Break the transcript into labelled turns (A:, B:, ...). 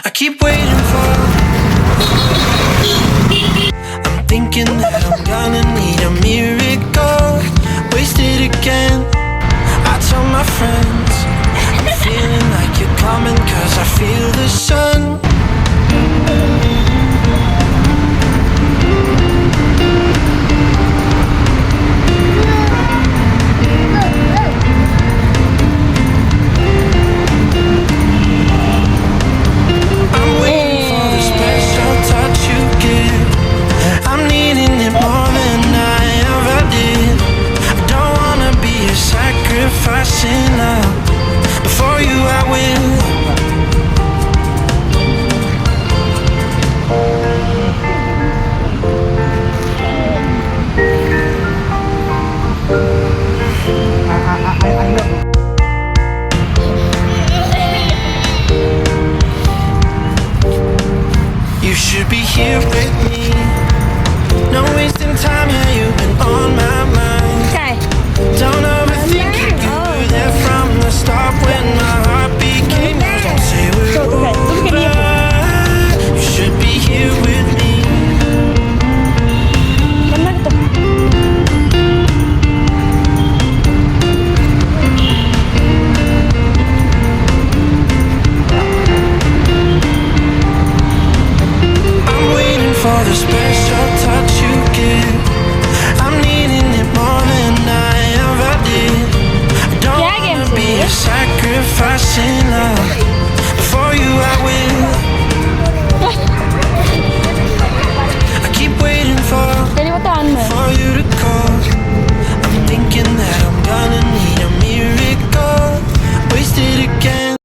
A: I keep waiting for. I'm thinking that I'm gonna need a miracle. Wasted again. I tell my friends I'm feeling like you're coming, 'cause I feel the sun. Sacrificing love before you, I will. You should be here with me. No wasting time, yeah, you've been on my mind. Don't overthink it, you were there from the start when my heart became yours. Don't say we're over. You should be here with me. I'm waiting for the special touch you give. I'm needing it more than I ever did. I don't wanna be a sacrificing love. Before you, I will. I keep waiting for you to call. I'm thinking that I'm gonna need a